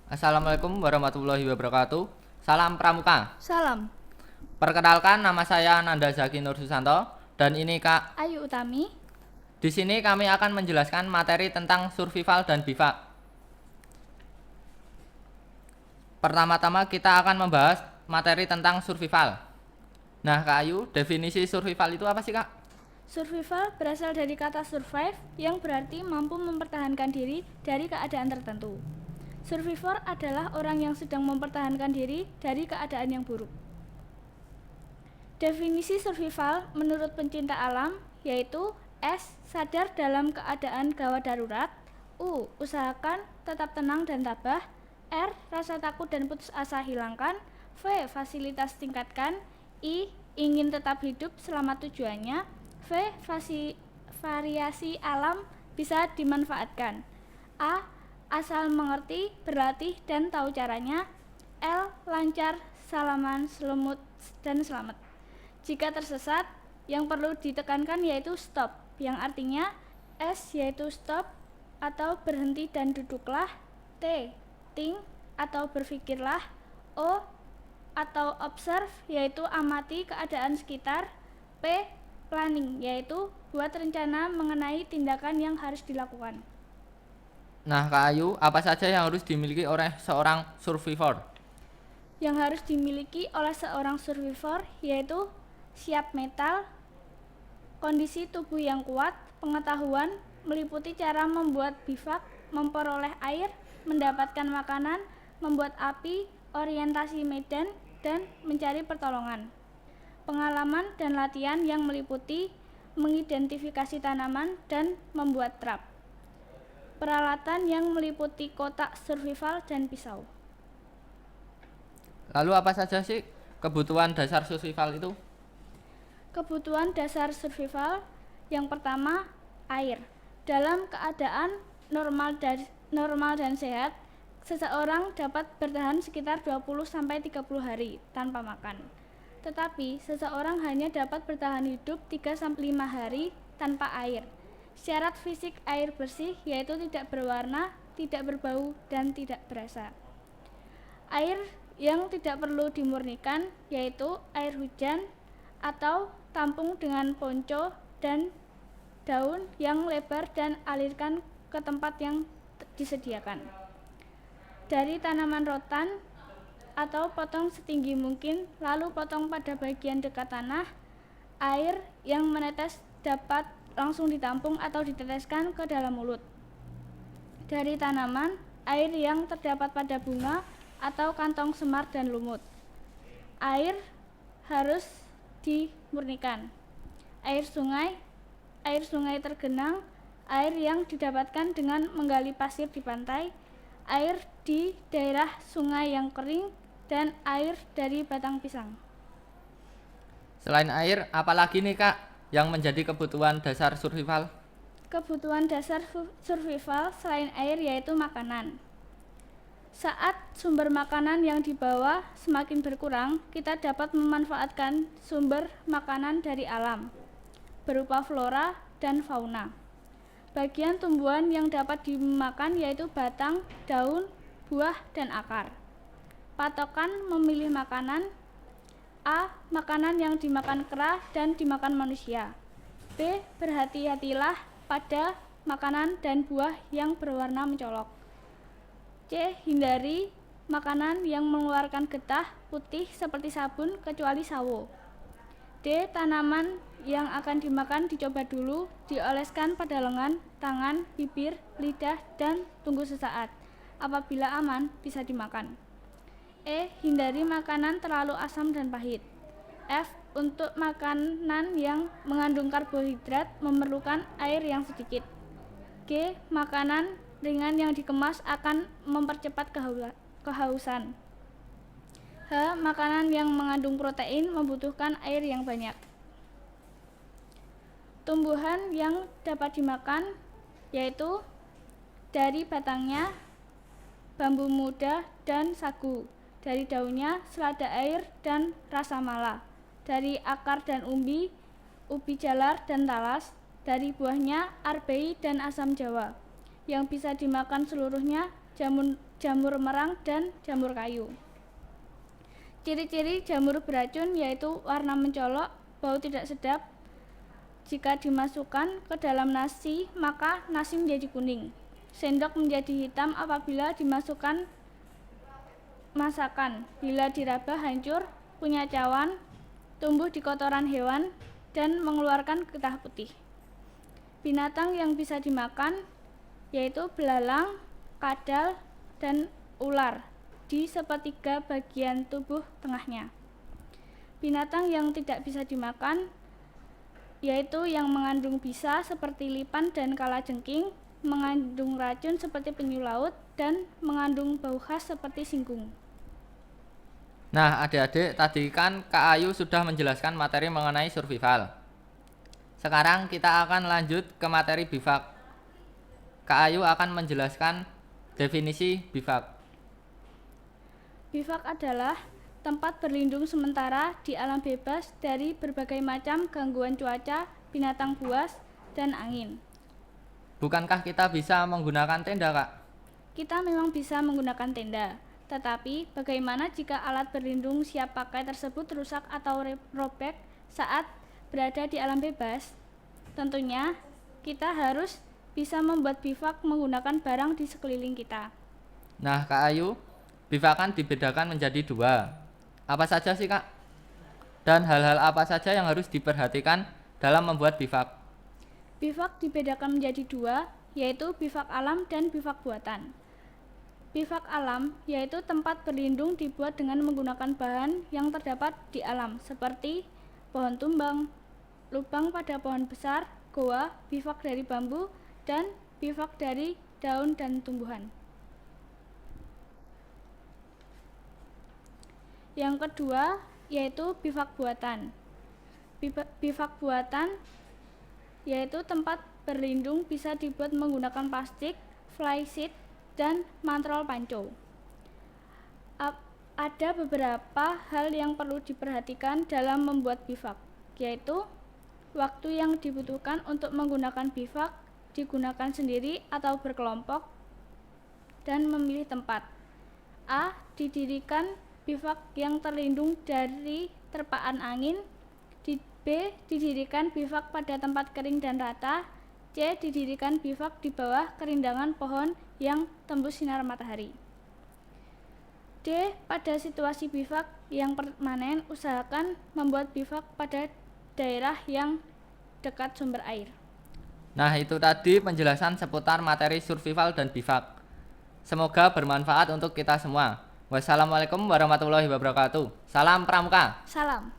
Assalamualaikum warahmatullahi wabarakatuh. Salam Pramuka. Salam, Perkenalkan, nama saya Nanda Zaki Nur Susanto dan ini Kak. Ayu Utami. Di sini kami akan menjelaskan materi tentang survival dan bivak. Pertama-tama kita akan membahas materi tentang survival. Nah, Kak Ayu, definisi survival itu apa sih, Kak? Survival berasal dari kata survive yang berarti mampu mempertahankan diri dari keadaan tertentu. Survivor adalah orang yang sedang mempertahankan diri dari keadaan yang buruk. Definisi survival menurut pencinta alam yaitu S. Sadar dalam keadaan gawat darurat. U. Usahakan tetap tenang dan tabah. R. Rasa takut dan putus asa hilangkan. V. Fasilitas tingkatkan. I. Ingin tetap hidup selama tujuannya. V. Variasi alam bisa dimanfaatkan. A. Asal mengerti, berlatih, dan tahu caranya. L. Lancar, salaman, selimut, dan selamat. Jika tersesat, yang perlu ditekankan yaitu stop, yang artinya S yaitu stop atau berhenti dan duduklah. T. Think atau berpikirlah. O atau observe yaitu amati keadaan sekitar. P. Planning yaitu buat rencana mengenai tindakan yang harus dilakukan. Nah, Kak Ayu, apa saja yang harus dimiliki oleh seorang survivor? Yang harus dimiliki oleh seorang survivor yaitu siap mental, kondisi tubuh yang kuat, pengetahuan meliputi cara membuat bivak, memperoleh air, mendapatkan makanan, membuat api, orientasi medan, dan mencari pertolongan. Pengalaman dan latihan yang meliputi mengidentifikasi tanaman dan membuat trap. Peralatan yang meliputi kotak survival dan pisau. Lalu apa saja sih kebutuhan dasar survival itu? Kebutuhan dasar survival yang pertama, air. Dalam keadaan normal dan sehat, seseorang dapat bertahan sekitar 20-30 hari tanpa makan. Tetapi seseorang hanya dapat bertahan hidup 3-5 hari tanpa air. Syarat fisik air bersih yaitu tidak berwarna, tidak berbau, dan tidak berasa. Air yang tidak perlu dimurnikan yaitu air hujan atau tampung dengan ponco dan daun yang lebar dan alirkan ke tempat yang disediakan. Dari tanaman rotan atau potong setinggi mungkin, lalu potong pada bagian dekat tanah. Air yang menetes dapat langsung ditampung atau diteteskan ke dalam mulut. Dari tanaman, air yang terdapat pada bunga atau kantong semar dan lumut. Air harus dimurnikan. Air sungai tergenang, air yang didapatkan dengan menggali pasir di pantai, air di daerah sungai yang kering, dan air dari batang pisang. Selain air, apalagi nih, Kak, yang menjadi kebutuhan dasar survival? Kebutuhan dasar survival selain air yaitu makanan. Saat sumber makanan yang dibawa semakin berkurang, kita dapat memanfaatkan sumber makanan dari alam, berupa flora dan fauna. Bagian tumbuhan yang dapat dimakan yaitu batang, daun, buah, dan akar. Patokan memilih makanan. A. Makanan yang dimakan kera dan dimakan manusia. B. Berhati-hatilah pada makanan dan buah yang berwarna mencolok. C. Hindari makanan yang mengeluarkan getah putih seperti sabun kecuali sawo. D. Tanaman yang akan dimakan dicoba dulu, dioleskan pada lengan, tangan, bibir, lidah, dan tunggu sesaat. Apabila aman, bisa dimakan. E. Hindari makanan terlalu asam dan pahit. F. Untuk makanan yang mengandung karbohidrat memerlukan air yang sedikit. G. Makanan ringan yang dikemas akan mempercepat kehausan. H. Makanan yang mengandung protein membutuhkan air yang banyak. Tumbuhan yang dapat dimakan yaitu dari batangnya bambu muda dan sagu, dari daunnya selada air dan rasa mala, dari akar dan ubi jalar dan talas, dari buahnya arbei dan asam jawa. Yang bisa dimakan seluruhnya jamur merang, dan jamur kayu. Ciri-ciri jamur beracun yaitu warna mencolok, bau tidak sedap. Jika dimasukkan ke dalam nasi, maka nasi menjadi kuning. Sendok menjadi hitam apabila dimasukkan masakan. Bila diraba hancur, punya cawan, tumbuh di kotoran hewan, dan mengeluarkan getah putih. Binatang yang bisa dimakan yaitu belalang, kadal, dan ular di sepertiga bagian tubuh tengahnya. Binatang yang tidak bisa dimakan yaitu yang mengandung bisa seperti lipan dan kalajengking, mengandung racun seperti penyu laut, dan mengandung bau khas seperti singgung. Nah, adik-adik, tadi kan Kak Ayu sudah menjelaskan materi mengenai survival. Sekarang kita akan lanjut ke materi bivak. Kak Ayu akan menjelaskan definisi bivak. Bivak adalah tempat berlindung sementara di alam bebas dari berbagai macam gangguan cuaca, binatang buas, dan angin. Bukankah kita bisa menggunakan tenda, Kak? Kita memang bisa menggunakan tenda, tetapi bagaimana jika alat berlindung siap pakai tersebut rusak atau robek saat berada di alam bebas? Tentunya kita harus bisa membuat bivak menggunakan barang di sekeliling kita. Nah, Kak Ayu, bivak kan dibedakan menjadi dua. Apa saja sih, Kak? Dan hal-hal apa saja yang harus diperhatikan dalam membuat bivak? Bivak dibedakan menjadi dua, yaitu bivak alam dan bivak buatan. Bivak alam yaitu tempat berlindung dibuat dengan menggunakan bahan yang terdapat di alam, seperti pohon tumbang, lubang pada pohon besar, goa, bivak dari bambu, dan bivak dari daun dan tumbuhan. Yang kedua yaitu bivak buatan. Bivak buatan yaitu tempat berlindung bisa dibuat menggunakan plastik, flysheet, dan mantrol panco. Ada beberapa hal yang perlu diperhatikan dalam membuat bivak, yaitu waktu yang dibutuhkan untuk menggunakan bivak digunakan sendiri atau berkelompok, dan memilih tempat. A. Didirikan bivak yang terlindung dari terpaan angin. B. Didirikan bivak pada tempat kering dan rata. C. Didirikan bivak di bawah kerindangan pohon yang tembus sinar matahari. D. Pada situasi bivak yang permanen, usahakan membuat bivak pada daerah yang dekat sumber air. Nah, itu tadi penjelasan seputar materi survival dan bivak. Semoga bermanfaat untuk kita semua. Wassalamualaikum warahmatullahi wabarakatuh. Salam Pramuka. Salam.